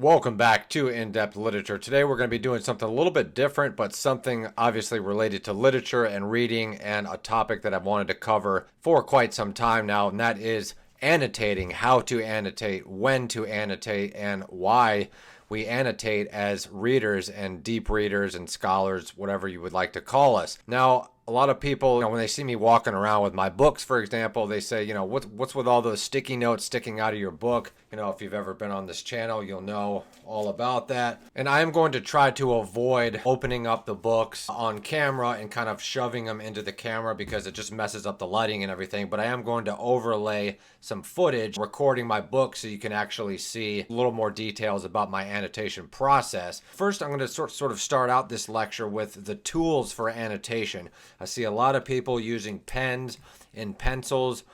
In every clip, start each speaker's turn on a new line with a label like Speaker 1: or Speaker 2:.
Speaker 1: Welcome back to In-Depth Literature. Today we're going to be doing something a little bit different, but something obviously related to literature and reading and a topic that I've wanted to cover for quite some time now, and that is annotating, how to annotate, when to annotate, and why we annotate as readers and deep readers and scholars, whatever you would like to call us. Now, a lot of people, when they see me walking around with my books, for example, they say, what's with all those sticky notes sticking out of your book? If you've ever been on this channel, you'll know all about that. And I am going to try to avoid opening up the books on camera and kind of shoving them into the camera because it just messes up the lighting and everything. But I am going to overlay some footage recording my book so you can actually see a little more details about my annotation process. First, I'm going to sort of start out this lecture with the tools for annotation. I see a lot of people using pens and pencils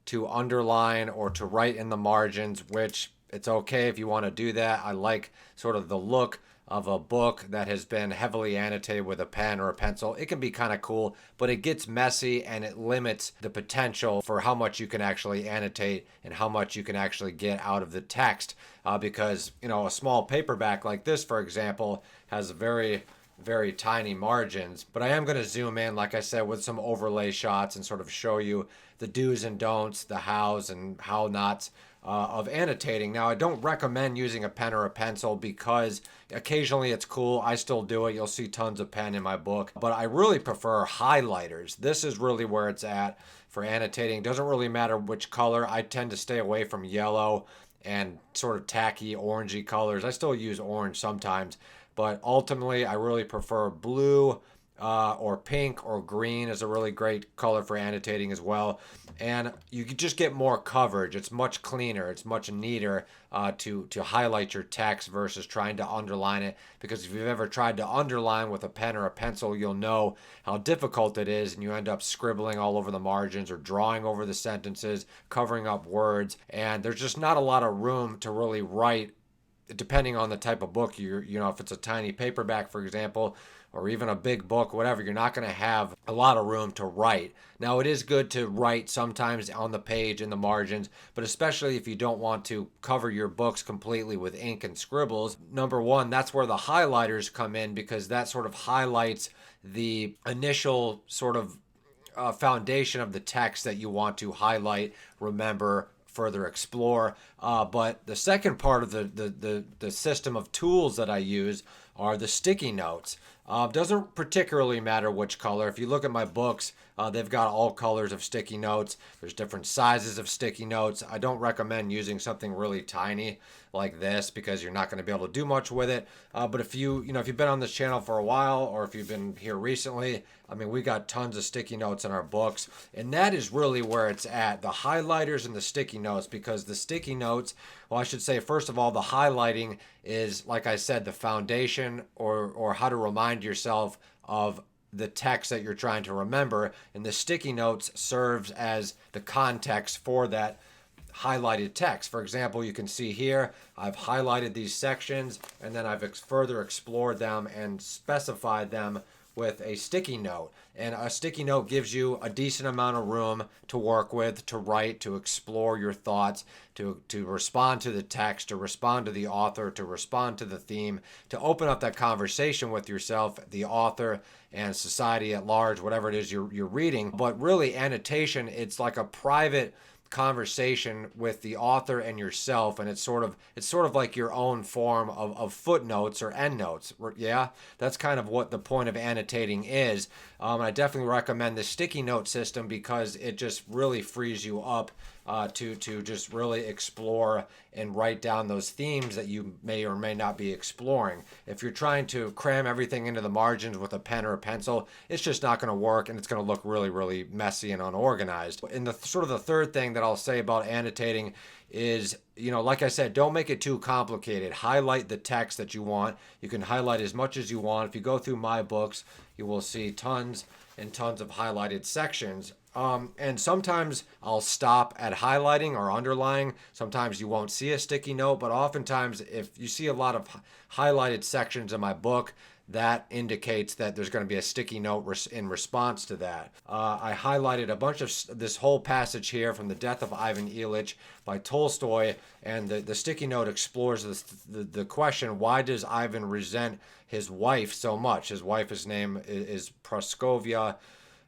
Speaker 1: to underline or to write in the margins, which it's okay if you want to do that. I like sort of the look of a book that has been heavily annotated with a pen or a pencil. It can be kind of cool, but it gets messy and it limits the potential for how much you can actually annotate and how much you can actually get out of the text because, a small paperback like this, for example, has very tiny margins. But I am going to zoom in, like I said, with some overlay shots and sort of show you the do's and don'ts, the hows and how nots of annotating. Now, I don't recommend using a pen or a pencil because occasionally it's cool. I still do it. You'll see tons of pen in my book. But I really prefer highlighters. This is really where it's at for annotating. Doesn't really matter which color. I tend to stay away from yellow and sort of tacky orangey colors. I still use orange sometimes, but ultimately I really prefer blue or pink or green is a really great color for annotating as well. And you can just get more coverage. It's much cleaner. It's much neater to highlight your text versus trying to underline it. Because if you've ever tried to underline with a pen or a pencil, you'll know how difficult it is, and you end up scribbling all over the margins or drawing over the sentences, covering up words, and there's just not a lot of room to really write depending on the type of book if it's a tiny paperback, for example, or even a big book, whatever, you're not going to have a lot of room to write. Now, it is good to write sometimes on the page in the margins, but especially if you don't want to cover your books completely with ink and scribbles. Number one, that's where the highlighters come in because that sort of highlights the initial sort of foundation of the text that you want to highlight, remember, further explore. But the second part of the system of tools that I use are the sticky notes. Doesn't particularly matter which color. If you look at my books, they've got all colors of sticky notes. There's different sizes of sticky notes. I don't recommend using something really tiny like this because you're not going to be able to do much with it. But if if you've been on this channel for a while or if you've been here recently, we got tons of sticky notes in our books, and that is really where it's at, the highlighters and the sticky notes, because the sticky notes, well, I should say, first of all, the highlighting is, like I said, the foundation or how to remind yourself of the text that you're trying to remember, and the sticky notes serves as the context for that highlighted text. For example, you can see here I've highlighted these sections and then I've further explored them and specified them with a sticky note. And a sticky note gives you a decent amount of room to work with, to write, to explore your thoughts, to respond to the text, to respond to the author, to respond to the theme, to open up that conversation with yourself, the author, and society at large, whatever it is you're reading. But really, annotation, it's like a private conversation with the author and yourself, and it's sort of like your own form of footnotes or endnotes. Yeah, that's kind of what the point of annotating is. I definitely recommend the sticky note system because it just really frees you up to just really explore and write down those themes that you may or may not be exploring. If you're trying to cram everything into the margins with a pen or a pencil, it's just not going to work, and it's going to look really, really messy and unorganized. And the third thing that I'll say about annotating is, like I said, don't make it too complicated. Highlight the text that you want. You can highlight as much as you want. If you go through my books, you will see tons and tons of highlighted sections. And sometimes I'll stop at highlighting or underlining. Sometimes you won't see a sticky note, but oftentimes if you see a lot of highlighted sections in my book, that indicates that there's going to be a sticky note in response to that. I highlighted a bunch of this whole passage here from The Death of Ivan Ilyich by Tolstoy, and the sticky note explores the question, why does Ivan resent his wife so much? His wife's name is Praskovia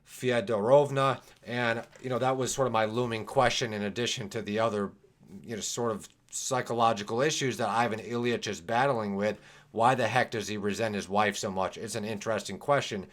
Speaker 1: Fyodorovna, and that was sort of my looming question in addition to the other sort of psychological issues that Ivan Ilyich is battling with. Why the heck does he resent his wife so much? It's an interesting question.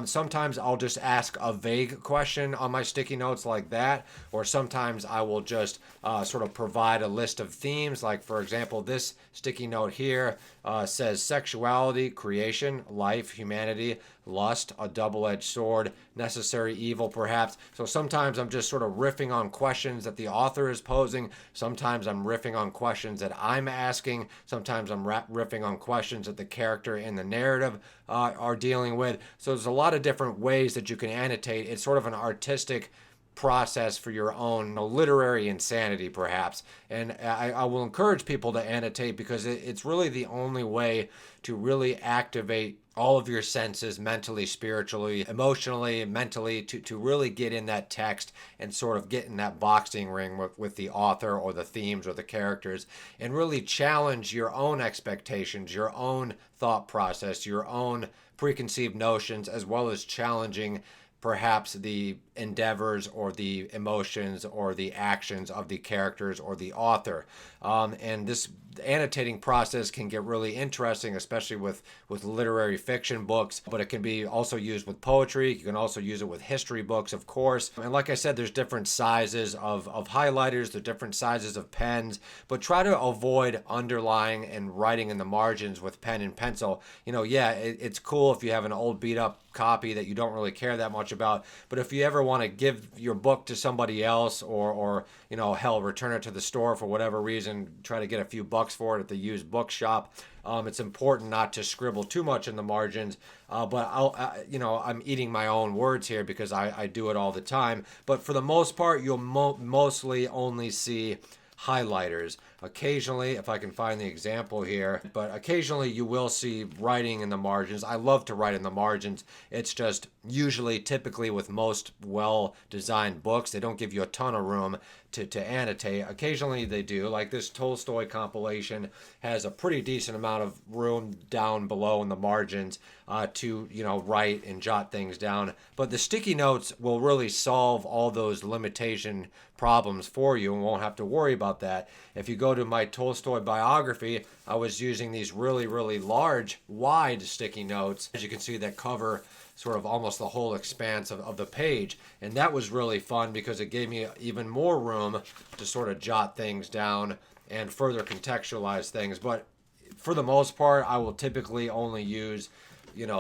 Speaker 1: Sometimes I'll just ask a vague question on my sticky notes like that, or sometimes I will just sort of provide a list of themes. Like, for example, this sticky note here says sexuality, creation, life, humanity, lust, a double-edged sword, necessary evil, perhaps. So sometimes I'm just sort of riffing on questions that the author is posing. Sometimes I'm riffing on questions that I'm asking. Sometimes I'm riffing on questions that the character in the narrative are dealing with. So there's a lot of different ways that you can annotate. It's sort of an artistic process for your own literary insanity, perhaps. And I will encourage people to annotate because it's really the only way to really activate all of your senses mentally, spiritually, emotionally, mentally, to really get in that text and sort of get in that boxing ring with the author or the themes or the characters and really challenge your own expectations, your own thought process, your own preconceived notions, as well as challenging perhaps the endeavors or the emotions or the actions of the characters or the author. And this annotating process can get really interesting, especially with literary fiction books, but it can be also used with poetry. You can also use it with history books, of course. And like I said, there's different sizes of highlighters, there's different sizes of pens, but try to avoid underlining and writing in the margins with pen and pencil. It's cool if you have an old beat up copy that you don't really care that much about, but if you ever want to give your book to somebody else or hell, return it to the store for whatever reason, try to get a few bucks for it at the used bookshop, it's important not to scribble too much in the margins, but I'm eating my own words here because I do it all the time, but for the most part you'll mostly only see highlighters. Occasionally, if I can find the example here, but occasionally you will see writing in the margins. I love to write in the margins. It's just typically with most well-designed books, they don't give you a ton of room to annotate. Occasionally they do, like this Tolstoy compilation has a pretty decent amount of room down below in the margins to write and jot things down. But the sticky notes will really solve all those limitation problems for you and won't have to worry about that. If you go to my Tolstoy biography, I was using these really, really large, wide sticky notes, as you can see, that cover sort of almost the whole expanse of the page. And that was really fun because it gave me even more room to sort of jot things down and further contextualize things. But for the most part, I will typically only use,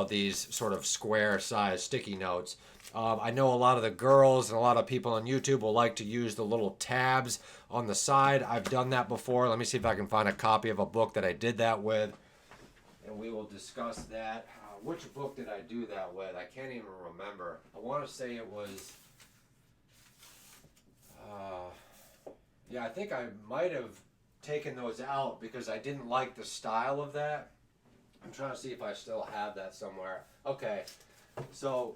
Speaker 1: these sort of square size sticky notes. I know a lot of the girls and a lot of people on YouTube will like to use the little tabs on the side. I've done that before. Let me see if I can find a copy of a book that I did that with, and we will discuss that. Which book did I do that with? I can't even remember. I want to say it was... I think I might have taken those out because I didn't like the style of that. I'm trying to see if I still have that somewhere. Okay, so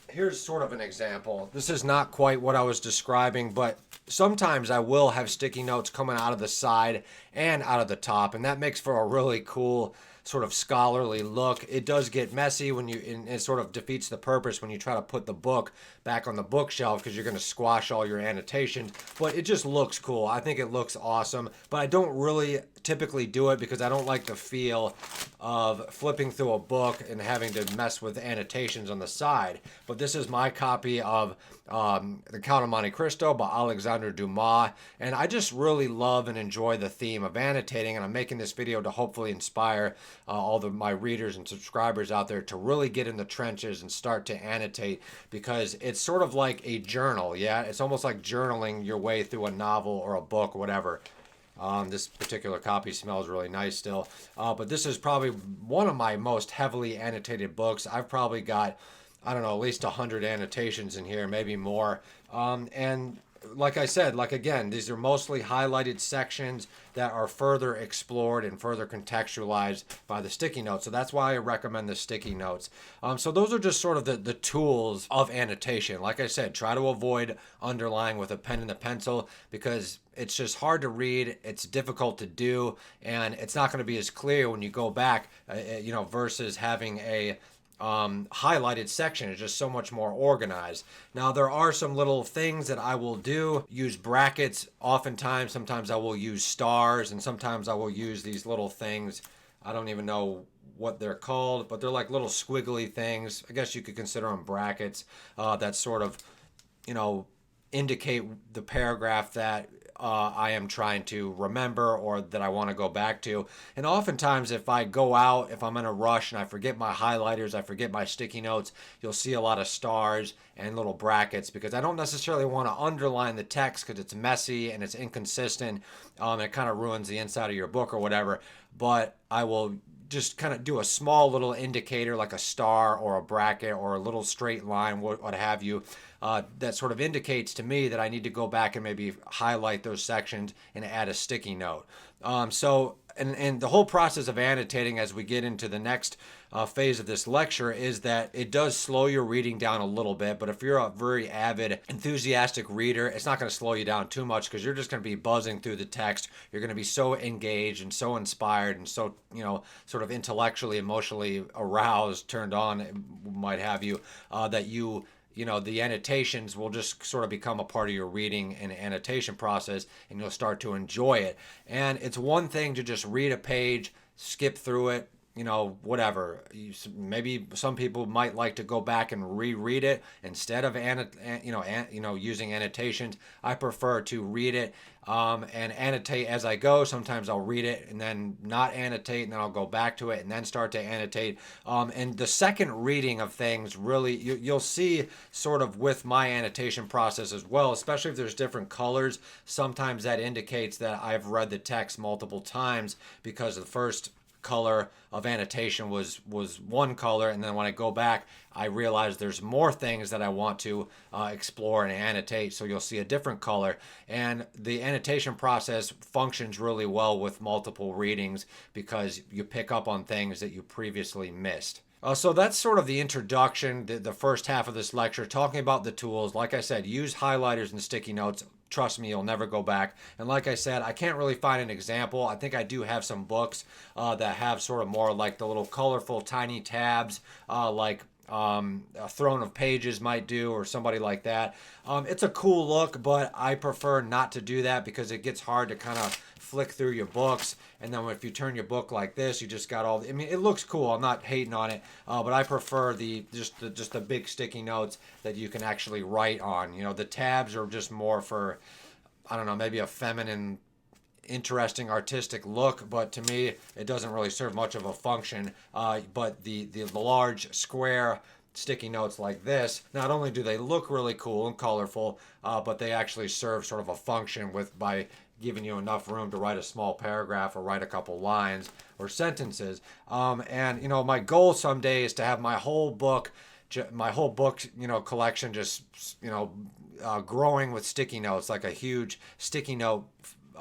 Speaker 1: here's sort of an example. This is not quite what I was describing, but sometimes I will have sticky notes coming out of the side and out of the top, and that makes for a really cool sort of scholarly look. It does get messy and it sort of defeats the purpose when you try to put the book back on the bookshelf because you're going to squash all your annotations, but it just looks cool. I think it looks awesome, but I don't really typically do it because I don't like the feel of flipping through a book and having to mess with annotations on the side. But this is my copy of The Count of Monte Cristo by Alexandre Dumas, and I just really love and enjoy the theme of annotating, and I'm making this video to hopefully inspire all of my readers and subscribers out there to really get in the trenches and start to annotate, because it's sort of like a journal. It's almost like journaling your way through a novel or a book, whatever. This particular copy smells really nice still, but this is probably one of my most heavily annotated books. I've probably got I don't know, at least 100 annotations in here, maybe more. And like I said, like again, these are mostly highlighted sections that are further explored and further contextualized by the sticky notes. So that's why I recommend the sticky notes. So those are just sort of the tools of annotation. Like I said, try to avoid underlining with a pen and a pencil because it's just hard to read, it's difficult to do, and it's not going to be as clear when you go back, versus having a highlighted section is just so much more organized. Now there are some little things that I will do. Use brackets oftentimes. Sometimes I will use stars, and sometimes I will use these little things. I don't even know what they're called, but they're like little squiggly things. I guess you could consider them brackets that sort of, indicate the paragraph that I am trying to remember or that I want to go back to. And oftentimes, if I go out, if I'm in a rush and I forget my highlighters, I forget my sticky notes, you'll see a lot of stars and little brackets because I don't necessarily want to underline the text because it's messy and it's inconsistent. It kind of ruins the inside of your book or whatever. But I will just kind of do a small little indicator like a star or a bracket or a little straight line, what have you, that sort of indicates to me that I need to go back and maybe highlight those sections and add a sticky note. And the whole process of annotating as we get into the next phase of this lecture is that it does slow your reading down a little bit, but if you're a very avid, enthusiastic reader, it's not going to slow you down too much because you're just going to be buzzing through the text. You're going to be so engaged and so inspired and so, sort of intellectually, emotionally aroused, turned on, might have you, that the annotations will just sort of become a part of your reading and annotation process, and you'll start to enjoy it. And it's one thing to just read a page, skip through it, whatever. Maybe some people might like to go back and reread it instead of using annotations. I prefer to read it and annotate as I go. Sometimes I'll read it and then not annotate, and then I'll go back to it and then start to annotate. And the second reading of things really, you'll see sort of with my annotation process as well, especially if there's different colors. Sometimes that indicates that I've read the text multiple times because the first color of annotation was one color, and then when I go back I realize there's more things that I want to explore and annotate, so you'll see a different color. And the annotation process functions really well with multiple readings because you pick up on things that you previously missed. So that's sort of the introduction, the first half of this lecture, talking about the tools. Like I said, use highlighters and sticky notes. Trust me, you'll never go back. And like I said, I can't really find an example. I think I do have some books that have sort of more like the little colorful tiny tabs, like a Throne of Pages might do, or somebody like that. It's a cool look, but I prefer not to do that because it gets hard to kind of flick through your books, and then if you turn your book like this, you just got all. I mean, it looks cool. I'm not hating on it, but I prefer just the big sticky notes that you can actually write on. The tabs are just more for, I don't know, maybe a feminine, interesting artistic look, but to me it doesn't really serve much of a function. But the large square sticky notes like this, not only do they look really cool and colorful, but they actually serve sort of a function by giving you enough room to write a small paragraph or write a couple lines or sentences. And my goal someday is to have my whole book collection just growing with sticky notes, like a huge sticky note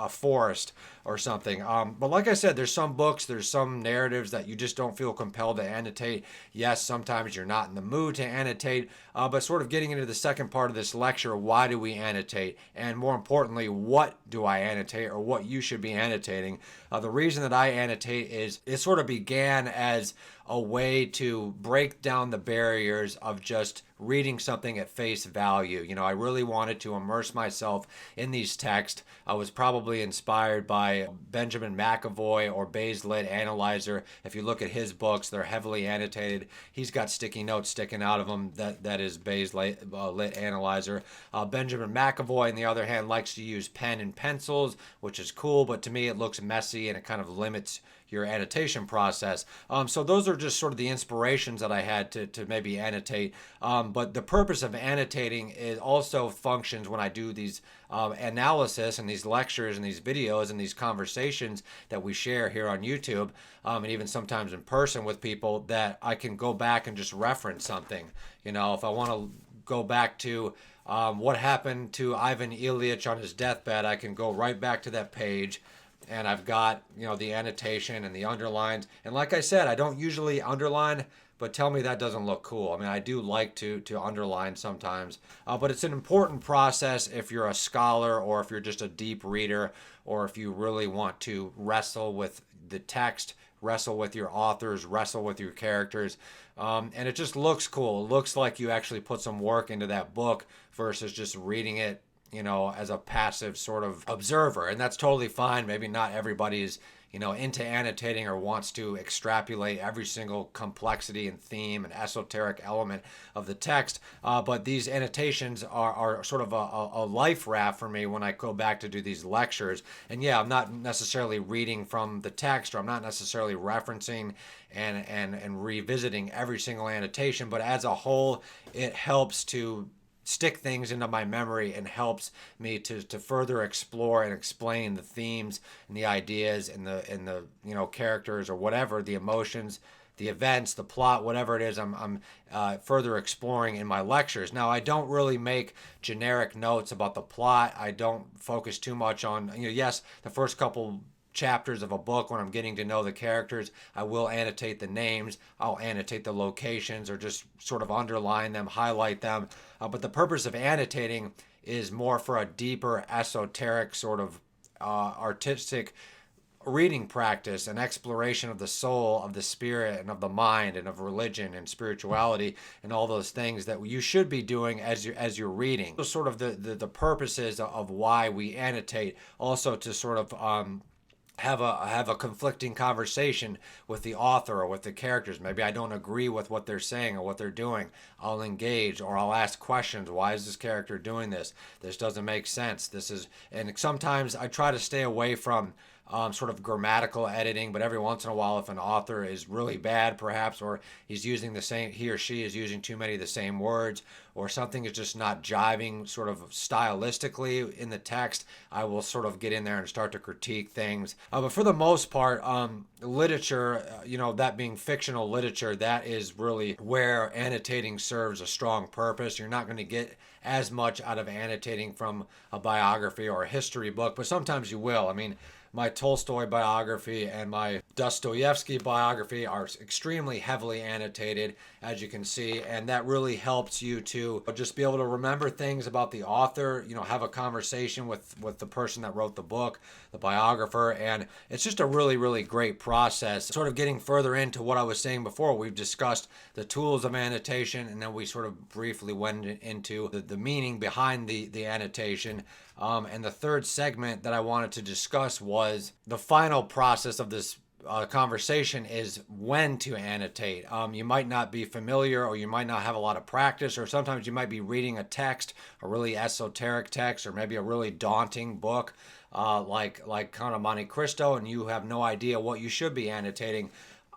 Speaker 1: forest or something. But like I said, there's some books, there's some narratives that you just don't feel compelled to annotate. Yes, sometimes you're not in the mood to annotate, but sort of getting into the second part of this lecture, why do we annotate? And more importantly, what do I annotate, or what you should be annotating? The reason that I annotate is it sort of began as a way to break down the barriers of just reading something at face value. I really wanted to immerse myself in these texts. I was probably inspired by Benjamin McAvoy or Bayes Lit Analyzer. If you look at his books, they're heavily annotated. He's got sticky notes sticking out of them. That is Bayes Lit Analyzer. Benjamin McAvoy, on the other hand, likes to use pen and pencils, which is cool, but to me it looks messy and it kind of limits your annotation process. So those are just sort of the inspirations that I had to maybe annotate. But the purpose of annotating is also functions when I do these analysis and these lectures and these videos and these conversations that we share here on YouTube, and even sometimes in person with people, that I can go back and just reference something. If I want to go back to what happened to Ivan Ilyich on his deathbed, I can go right back to that page, and I've got the annotation and the underlines. And like I said, I don't usually underline, but tell me that doesn't look cool. I mean, I do like to underline sometimes, but it's an important process if you're a scholar, or if you're just a deep reader, or if you really want to wrestle with the text, wrestle with your authors, wrestle with your characters. And it just looks cool. It looks like you actually put some work into that book versus just reading it, as a passive sort of observer. And that's totally fine. Maybe not everybody is, into annotating or wants to extrapolate every single complexity and theme and esoteric element of the text. But these annotations are sort of a life raft for me when I go back to do these lectures. And yeah, I'm not necessarily reading from the text, or I'm not necessarily referencing and revisiting every single annotation, but as a whole, it helps to stick things into my memory and helps me to further explore and explain the themes and the ideas and the characters, or whatever, the emotions, the events, the plot, whatever it is, I'm further exploring in my lectures. Now, I don't really make generic notes about the plot. I don't focus too much on, yes, the first couple chapters of a book, when I'm getting to know the characters, I will annotate the names, I'll annotate the locations, or just sort of underline them, highlight them. But the purpose of annotating is more for a deeper, esoteric sort of artistic reading practice, and exploration of the soul, of the spirit, and of the mind, and of religion and spirituality, and all those things that you should be doing as you're reading. So sort of the purposes of why we annotate, also to sort of have a conflicting conversation with the author or with the characters. Maybe I don't agree with what they're saying or what they're doing. I'll engage, or I'll ask questions. Why is this character doing this? This doesn't make sense. And sometimes I try to stay away from sort of grammatical editing, but every once in a while, if an author is really bad, perhaps, or he or she is using too many of the same words, or something is just not jiving sort of stylistically in the text, I will sort of get in there and start to critique things. But for the most part, literature, that being fictional literature, that is really where annotating serves a strong purpose. You're not going to get as much out of annotating from a biography or a history book, but sometimes you will. I mean, my Tolstoy biography and my Dostoevsky biography are extremely heavily annotated, as you can see, and that really helps you to just be able to remember things about the author, have a conversation with the person that wrote the book, the biographer, and it's just a really, really great process. Sort of getting further into what I was saying before, we've discussed the tools of annotation, and then we sort of briefly went into the meaning behind the annotation. And the third segment that I wanted to discuss was the final process of this conversation is when to annotate. You might not be familiar, or you might not have a lot of practice, or sometimes you might be reading a text, a really esoteric text, or maybe a really daunting book like Count of Monte Cristo, and you have no idea what you should be annotating.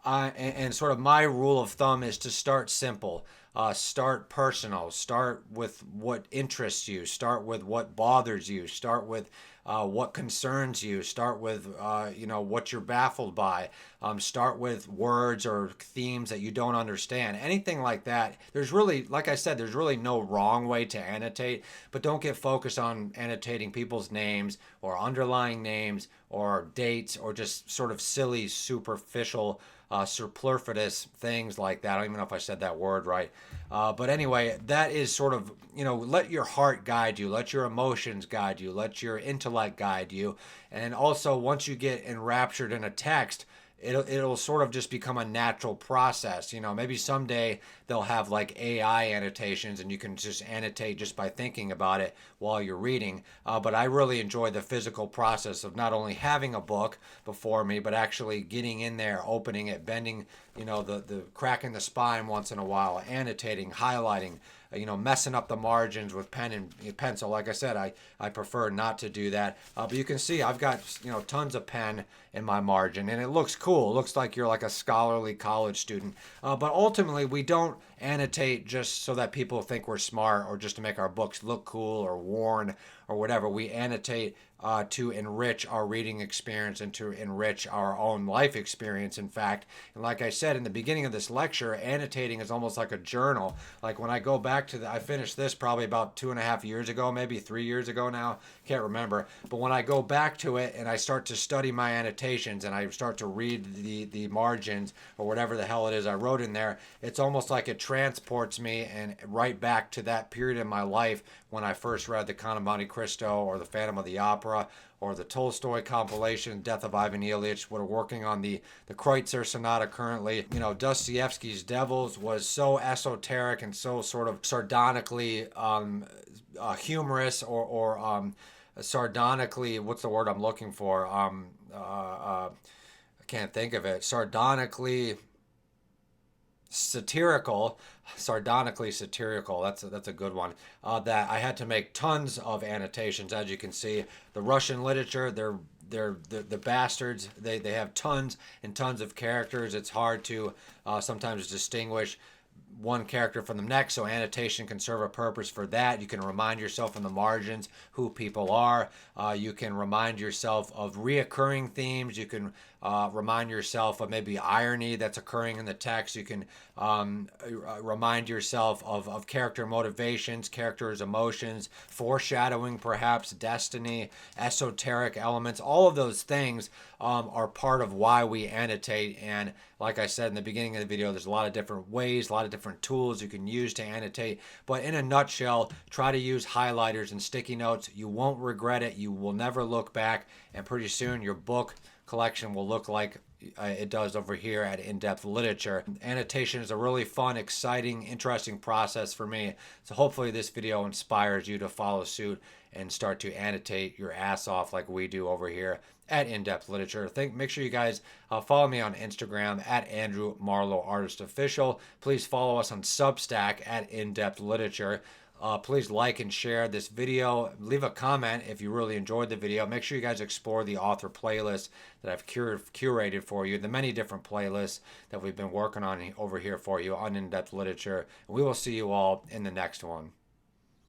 Speaker 1: And sort of my rule of thumb is to start simple. Start personal. Start with what interests you. Start with what bothers you. Start with what concerns you. Start with what you're baffled by. Start with words or themes that you don't understand. Anything like that. There's really, like I said, there's really no wrong way to annotate, but don't get focused on annotating people's names or underlying names or dates, or just sort of silly, superficial, superfluous things like that. I don't even know if I said that word right. But anyway, that is sort of, let your heart guide you. Let your emotions guide you. Let your intellect guide you. And also, once you get enraptured in a text, it'll sort of just become a natural process. Maybe someday they'll have like AI annotations, and you can just annotate just by thinking about it while you're reading. But I really enjoy the physical process of not only having a book before me, but actually getting in there, opening it, bending, the cracking the spine once in a while, annotating, highlighting, messing up the margins with pen and pencil. Like I said, I prefer not to do that. But you can see I've got, tons of pen in my margin, and it looks cool. It looks like you're like a scholarly college student. But ultimately, we don't annotate just so that people think we're smart or just to make our books look cool or worn or whatever. We annotate to enrich our reading experience and to enrich our own life experience, in fact. And like I said in the beginning of this lecture, annotating is almost like a journal. Like when I go back to I finished this probably about 2.5 years ago, maybe 3 years ago now, can't remember. But when I go back to it and I start to study my annotations and I start to read the margins or whatever the hell it is I wrote in there, it's almost like it transports me and right back to that period in my life when I first read The Count of Monte Cristo or The Phantom of the Opera or the Tolstoy compilation, Death of Ivan Ilyich. We're working on the Kreutzer Sonata currently. You know, Dostoevsky's Devils was so esoteric and so sort of sardonically humorous or sardonically, what's the word I'm looking for? I can't think of it. Sardonically sardonically satirical. That's a good one. That I had to make tons of annotations. As you can see, the Russian literature, they're the bastards. They have tons and tons of characters. It's hard to sometimes distinguish one character from the next, so annotation can serve a purpose for that. You can remind yourself in the margins who people are. You can remind yourself of reoccurring themes. You can remind yourself of maybe irony that's occurring in the text. You can remind yourself of character motivations, characters' emotions, foreshadowing perhaps, destiny, esoteric elements. All of those things are part of why we annotate. And like I said in the beginning of the video, there's a lot of different ways, a lot of different tools you can use to annotate. But in a nutshell, try to use highlighters and sticky notes. You won't regret it. You will never look back. And pretty soon your book collection will look like it does over here at In-Depth Literature. Annotation is a really fun, exciting, interesting process for me. So hopefully this video inspires you to follow suit and start to annotate your ass off like we do over here at In-Depth Literature. Make sure you guys follow me on Instagram at Andrew Marlowe Artist Official. Please follow us on Substack at In-Depth Literature. Please like and share this video. Leave a comment if you really enjoyed the video. Make sure you guys explore the author playlist that I've curated for you, the many different playlists that we've been working on over here for you on In-Depth Literature. We will see you all in the next one.